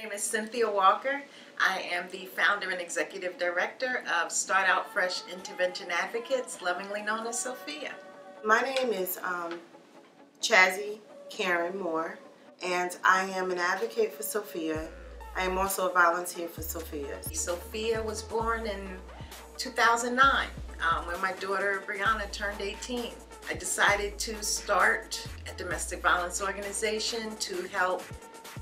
name is Cynthia Walker. I am the founder and executive director of Start Out Fresh Intervention Advocates, lovingly known as S.O.F.I.A. My name is Chazzy Karen Moore, and I am an advocate for S.O.F.I.A. I am also a volunteer for S.O.F.I.A. S.O.F.I.A was born in 2009 when my daughter Brianna turned 18. I decided to start a domestic violence organization to help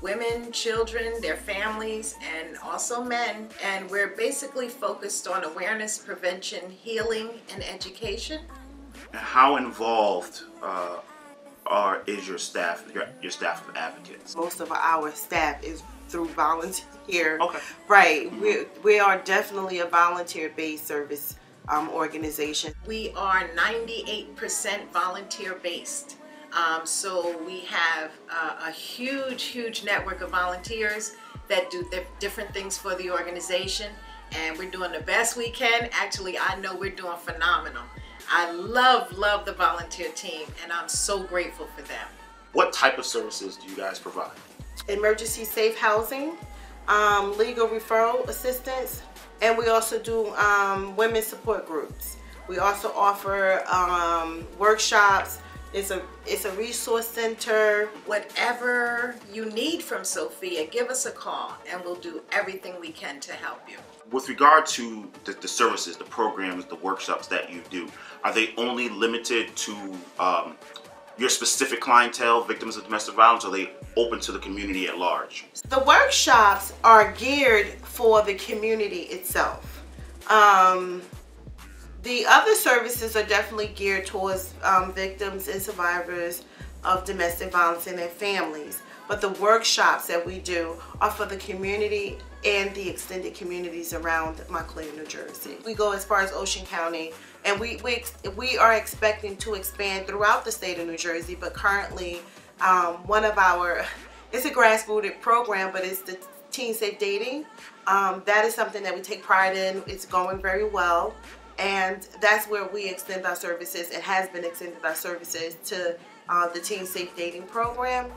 women, children, their families, and also men. And we're basically focused on awareness, prevention, healing, and education. How involved is your staff, your staff of advocates? Most of our staff is through volunteer. Okay. Right. We are definitely a volunteer-based service organization. We are 98% volunteer-based. So we have a huge network of volunteers that do different things for the organization, and we're doing the best we can. Actually, I know we're doing phenomenal. I love the volunteer team, and I'm so grateful for them. What type of services do you guys provide? Emergency safe housing, legal referral assistance, and we also do women's support groups. We also offer workshops. It's a resource center. Whatever you need from S.O.F.I.A, give us a call and we'll do everything we can to help you. With regard to the services, the programs, the workshops that you do, are they only limited to your specific clientele, victims of domestic violence, or are they open to the community at large? The workshops are geared for the community itself. The other services are definitely geared towards victims and survivors of domestic violence and their families. But the workshops that we do are for the community and the extended communities around Montclair, New Jersey. We go as far as Ocean County, and we are expecting to expand throughout the state of New Jersey. But currently, one of our, it's a grassroots program, but it's the Teen Safe Dating. That is something that we take pride in. It's going very well. And that's where we extend our services. It has been extended our services to the Teen Safe Dating program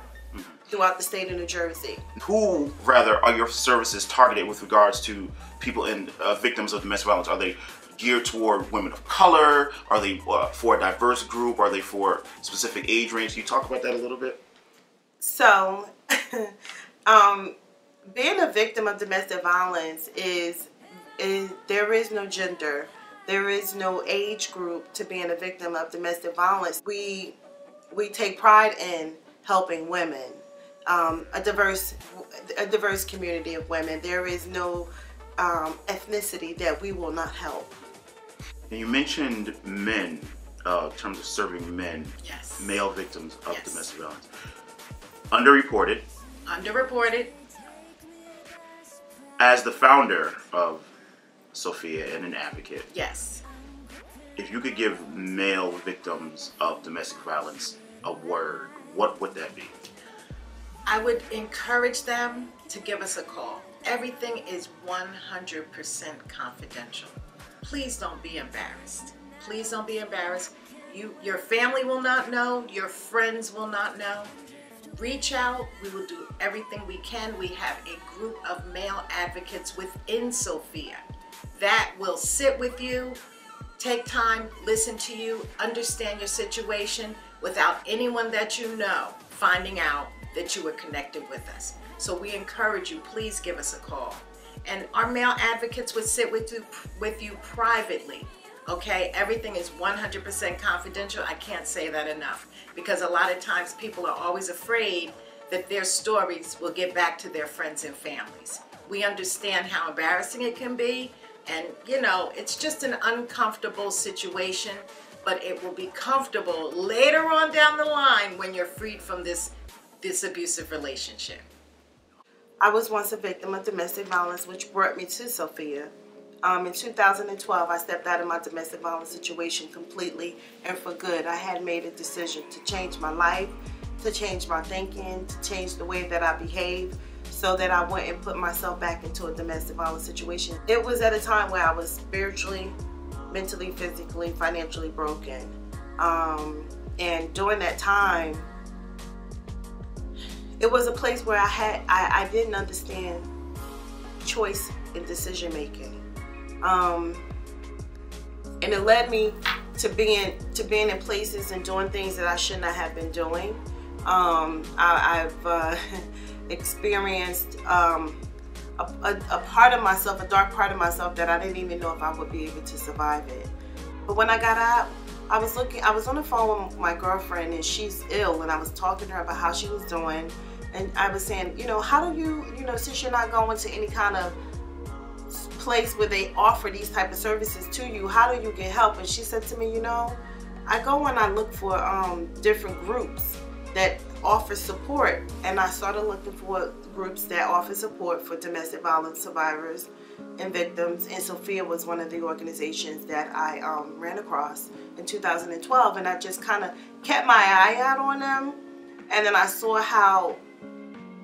throughout the state of New Jersey. Who, rather, are your services targeted with regards to people in victims of domestic violence? Are they geared toward women of color? Are they for a diverse group? Are they for specific age range? Can you talk about that a little bit? So, being a victim of domestic violence is there is no gender. There is no age group to being a victim of domestic violence. We take pride in helping women, a diverse community of women. There is no ethnicity that we will not help. And you mentioned men, in terms of serving men, Yes. male victims of Yes. domestic violence. Underreported. Underreported. As the founder of S.O.F.I.A and an advocate, Yes. if you could give male victims of domestic violence a word, what would that be? I would encourage them to give us a call. Everything is 100% confidential. Please don't be embarrassed. Please don't be embarrassed. Your family will not know. Your friends will not know. Reach out. We will do everything we can. We have a group of male advocates within S.O.F.I.A that will sit with you, take time, listen to you, understand your situation without anyone that you know finding out that you were connected with us. So we encourage you, please give us a call. And our male advocates would sit with you privately. Okay, everything is 100% confidential. I can't say that enough, because a lot of times people are always afraid that their stories will get back to their friends and families. We understand how embarrassing it can be, and you know, it's just an uncomfortable situation, but it will be comfortable later on down the line when you're freed from this abusive relationship. I was once a victim of domestic violence, which brought me to S.O.F.I.A. In 2012, I stepped out of my domestic violence situation completely and for good. I had made a decision to change my life, to change my thinking, to change the way that I behave, so that I wouldn't put myself back into a domestic violence situation. It was at a time where I was spiritually, mentally, physically, financially broken. And during that time, it was a place where I didn't understand choice and decision making. And it led me to being in places and doing things that I should not have been doing. I've experienced a part of myself, a dark part of myself that I didn't even know if I would be able to survive it. But when I got out, I was on the phone with my girlfriend, and she's ill, and I was talking to her about how she was doing, and I was saying, you know, how do you know, since you're not going to any kind of place where they offer these type of services to you, how do you get help? And she said to me, you know, I go and I look for different groups that offer support, and I started looking for groups that offer support for domestic violence survivors and victims, and S.O.F.I.A was one of the organizations that I ran across in 2012, and I just kind of kept my eye out on them, and then I saw how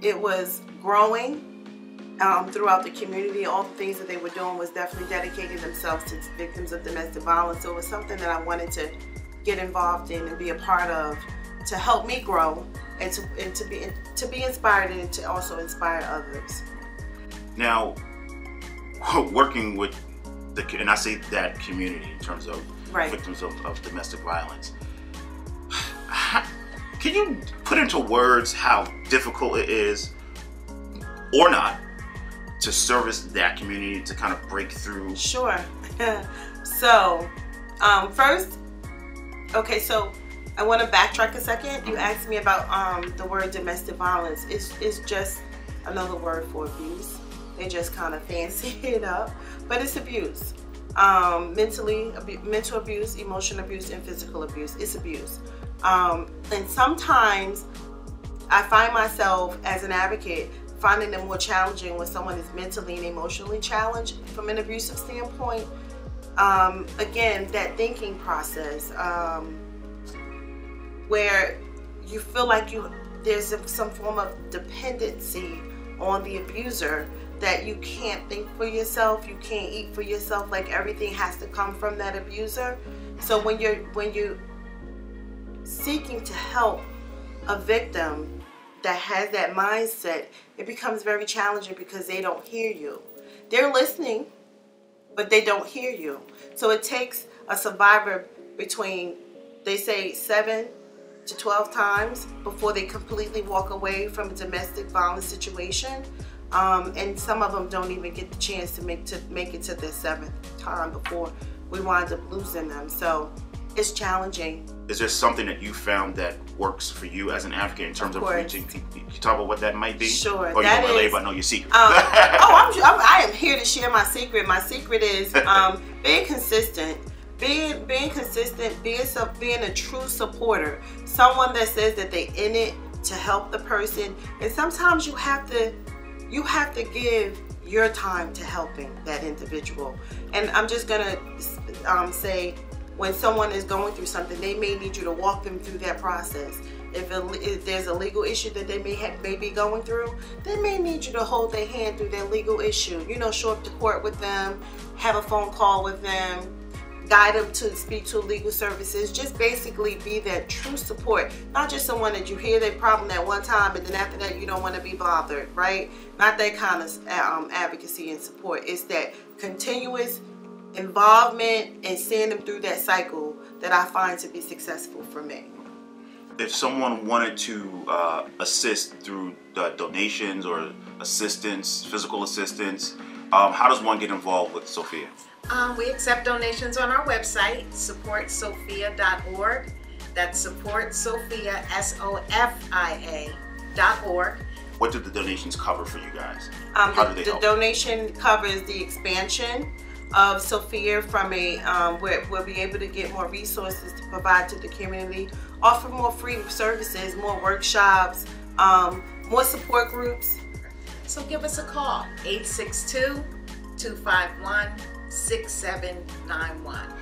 it was growing throughout the community. All the things that they were doing was definitely dedicating themselves to victims of domestic violence. So it was something that I wanted to get involved in and be a part of, to help me grow and to be inspired, and to also inspire others. Now, working with and I say that community in terms of victims of domestic violence, can you put into words how difficult it is, or not, to service that community, to kind of break through? Sure. So, first, okay, so I want to backtrack a second. You asked me about the word domestic violence. It's just another word for abuse. They just kind of fancy it up, but it's abuse. Mental abuse, emotional abuse, and physical abuse. It's abuse. And sometimes I find myself as an advocate finding it more challenging when someone is mentally and emotionally challenged from an abusive standpoint. Again, that thinking process, where you feel like there's some form of dependency on the abuser, that you can't think for yourself, you can't eat for yourself, like everything has to come from that abuser. So when you're seeking to help a victim that has that mindset, it becomes very challenging because they don't hear you. They're listening, but they don't hear you. So it takes a survivor between, they say, 7 to 12 times before they completely walk away from a domestic violence situation. And some of them don't even get the chance to make it to their 7th time before we wind up losing them. So it's challenging. Is there something that you found that works for you as an advocate in terms of reaching people? Can you talk about what that might be? Sure. Or you don't really let know your secret? I am here to share my secret. My secret is being consistent. Being consistent, being a true supporter. Someone that says that they're in it to help the person. And sometimes you have to give your time to helping that individual. And I'm just gonna say, when someone is going through something, they may need you to walk them through that process. If there's a legal issue that they may be going through, they may need you to hold their hand through their legal issue. You know, show up to court with them, have a phone call with them, guide them to speak to legal services. Just basically be that true support. Not just someone that you hear their problem at one time, but then after that you don't want to be bothered, right? Not that kind of advocacy and support. It's that continuous involvement and seeing them through that cycle that I find to be successful for me. If someone wanted to assist through donations or assistance, physical assistance, how does one get involved with S.O.F.I.A? We accept donations on our website, supportsophia.org. That's supportsophia, SOFIA.org. What do the donations cover for you guys? The donation covers the expansion of S.O.F.I.A from where we'll be able to get more resources to provide to the community, offer more free services, more workshops, more support groups. So give us a call, 862-251-6791.